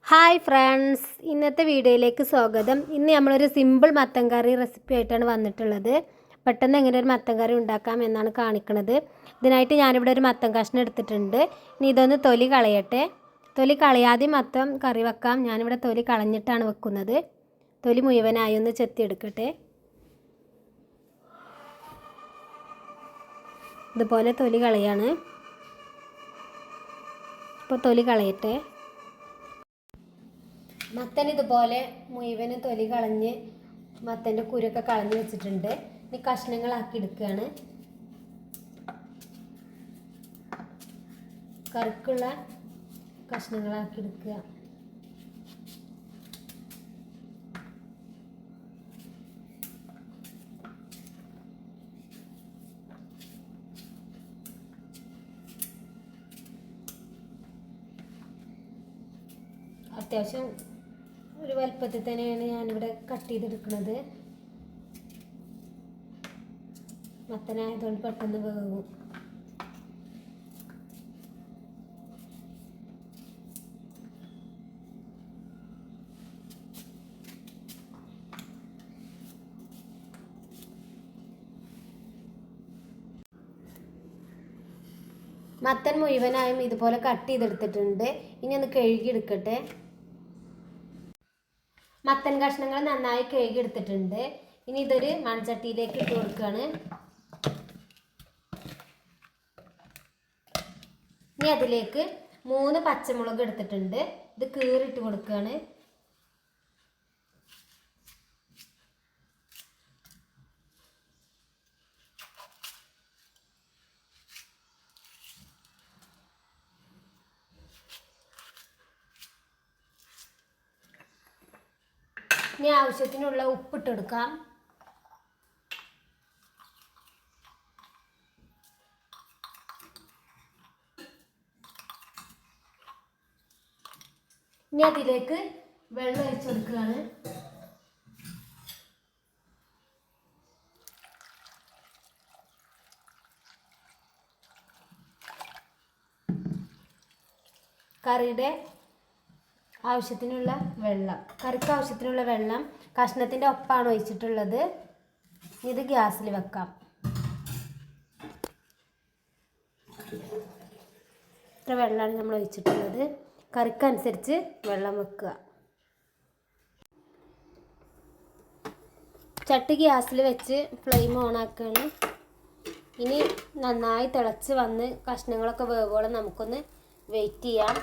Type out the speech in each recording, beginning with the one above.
Hi friends, ഇന്നത്തെ വീഡിയോയിലേക്ക് സ്വാഗതം. ഇന്ന് നമ്മളൊരു സിമ്പിൾ മത്തൻ കറി റെസിപ്പി ആയിട്ടാണ് വന്നിട്ടുള്ളത്. പെട്ടെന്ന് എങ്ങനെ ഒരു മത്തൻ കറി ഉണ്ടാക്കാം എന്നാണ് കാണിക്കുന്നത്. ഇതിനായിട്ട് ഞാനിവിടെ ഒരു മത്തൻ കഷ്ണം എടുത്തിട്ടുണ്ട്. ഇനി ഇതൊന്ന് തൊലി കളയട്ടെ. തൊലി കളയാതെ മത്തൻ കറി വെക്കാം. ഞാനിവിടെ തൊലി കളഞ്ഞിട്ടാണ് വെക്കുന്നത്. തൊലി മുഴുവനായി ഒന്ന് ചെത്തിയെടുക്കട്ടെ. ഇതുപോലെ തൊലി കളയാണ്. ഇപ്പോൾ തൊലി കളയട്ടെ. മത്തൻ ഇതുപോലെ മുഴുവനും തൊലി കളഞ്ഞ് മത്തൻ്റെ കുരൊക്കെ കളഞ്ഞ് വെച്ചിട്ടുണ്ട്. ഇനി കഷ്ണങ്ങളാക്കി എടുക്കുകയാണ്. കറിക്കുള്ള കഷ്ണങ്ങളാക്കി എടുക്കുക. അത്യാവശ്യം ഒരു വലുപ്പത്തിൽ തന്നെയാണ് ഞാനിവിടെ കട്ട് ചെയ്തെടുക്കുന്നത്. മത്തനായതുകൊണ്ട് പെട്ടെന്ന് വേവും. മത്തൻ മുഴുവനായും ഇതുപോലെ കട്ട് ചെയ്തെടുത്തിട്ടുണ്ട്. ഇനി ഒന്ന് കഴുകിയെടുക്കട്ടെ. മത്തൻ കഷ്ണങ്ങൾ നന്നായി കഴുകി എടുത്തിട്ടുണ്ട്. ഇനി ഇതൊരു മൺചട്ടിയിലേക്ക് ഇട്ട് കൊടുക്കുകയാണ്. ഇനി അതിലേക്ക് 3 പച്ചമുളക് എടുത്തിട്ടുണ്ട്. ഇത് കീറിട്ട് കൊടുക്കുകയാണ്. ഇനി ആവശ്യത്തിനുള്ള ഉപ്പിട്ട് കൊടുക്കാം. ഇനി അതിലേക്ക് വെള്ളം ഒഴിച്ചു കൊടുക്കുകയാണ്. കറിയുടെ ആവശ്യത്തിനുള്ള വെള്ളം, കറിക്ക് ആവശ്യത്തിനുള്ള വെള്ളം കഷ്ണത്തിൻ്റെ ഒപ്പാണ് ഒഴിച്ചിട്ടുള്ളത്. ഇത് ഗ്യാസിൽ വെക്കാം. ഇത്ര വെള്ളമാണ് നമ്മൾ ഒഴിച്ചിട്ടുള്ളത്. കറിക്കനുസരിച്ച് വെള്ളം വെക്കുക. ചട്ടി ഗ്യാസിൽ വെച്ച് ഫ്ലെയിം ഓൺ ആക്കുകയാണ്. ഇനി നന്നായി തിളച്ച് വന്ന് കഷ്ണങ്ങളൊക്കെ വേവോളം നമുക്കൊന്ന് വെയിറ്റ് ചെയ്യാം.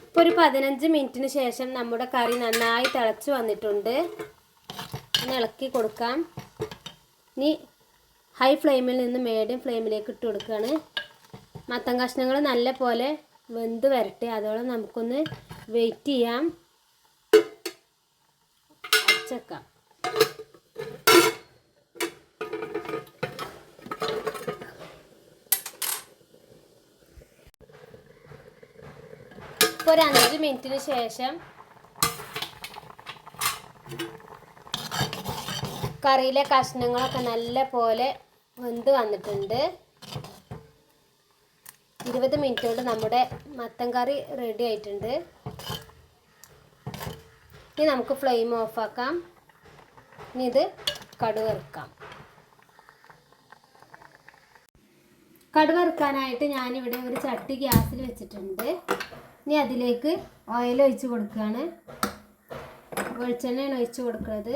ഇപ്പോൾ ഒരു 15 മിനിറ്റിന് ശേഷം നമ്മുടെ കറി നന്നായി തിളച്ച് വന്നിട്ടുണ്ട്. ഒന്ന് ഇളക്കി കൊടുക്കാം. ഇനി ഹൈ ഫ്ലെയിമിൽ നിന്ന് മീഡിയം ഫ്ലെയിമിലേക്ക് ഇട്ട് കൊടുക്കുകയാണ്. മത്തൻ കഷ്ണങ്ങൾ നല്ല പോലെ വെന്ത് വരട്ടെ. അതോളം നമുക്കൊന്ന് വെയിറ്റ് ചെയ്യാം. അടച്ചേക്കാം. ഇപ്പോൾ ഒരു 5 മിനിറ്റിന് ശേഷം കറിയിലെ കഷ്ണങ്ങളൊക്കെ നല്ല പോലെ വെന്ത് വന്നിട്ടുണ്ട്. 20 മിനിറ്റ് കൊണ്ട് നമ്മുടെ മത്തൻ കറി റെഡി ആയിട്ടുണ്ട്. ഇനി നമുക്ക് ഫ്ലെയിം ഓഫാക്കാം. ഇനി ഇത് കടുക് വറുക്കാം. കടുക് വറുക്കാനായിട്ട് ഞാനിവിടെ ഒരു ചട്ടി ഗ്യാസിൽ വെച്ചിട്ടുണ്ട്. ഇനി അതിലേക്ക് ഓയിൽ ഒഴിച്ച് കൊടുക്കുകയാണ്. വെളിച്ചെണ്ണയാണ് ഒഴിച്ച് കൊടുക്കുന്നത്.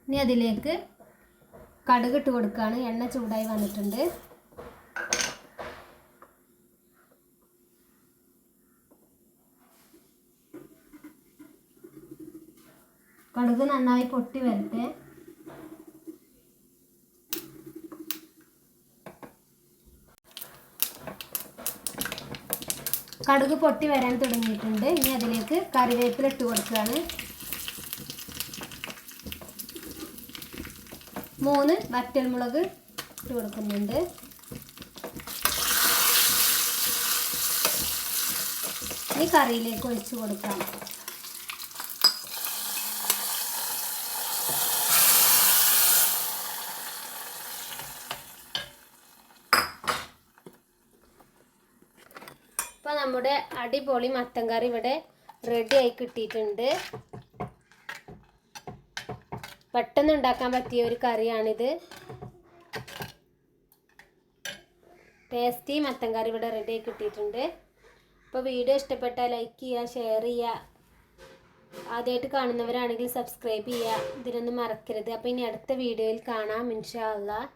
ഇനി അതിലേക്ക് കടുക് ഇട്ട് കൊടുക്കുകയാണ്. എണ്ണ ചൂടായി വന്നിട്ടുണ്ട്. കടുക് നന്നായി പൊട്ടി വരട്ടെ. കടുക് പൊട്ടി വരാൻ തുടങ്ങിയിട്ടുണ്ട്. ഇനി അതിലേക്ക് കറിവേപ്പില ഇട്ട് കൊടുക്കുകയാണ്. 3 വറ്റൽമുളക് ഇട്ട് കൊടുക്കുന്നുണ്ട്. ഇനി കറിയിലേക്ക് ഒഴിച്ച് കൊടുക്കാം. ഇപ്പോൾ നമ്മുടെ അടിപൊളി മത്തൻ കറി ഇവിടെ റെഡി ആയി കിട്ടിയിട്ടുണ്ട്. പെട്ടെന്ന് ഉണ്ടാക്കാൻ പറ്റിയ ഒരു കറിയാണിത്. ടേസ്റ്റി മത്തൻ കറി ഇവിടെ റെഡി ആയി കിട്ടിയിട്ടുണ്ട്. അപ്പോൾ വീഡിയോ ഇഷ്ടപ്പെട്ടാൽ ലൈക്ക് ചെയ്യുക, ഷെയർ ചെയ്യുക. ആദ്യമായിട്ട് കാണുന്നവരാണെങ്കിൽ സബ്സ്ക്രൈബ് ചെയ്യുക. ഇതിനൊന്നും മറക്കരുത്. അപ്പോൾ ഇനി അടുത്ത വീഡിയോയിൽ കാണാം ഇൻഷാ അല്ലാഹ്.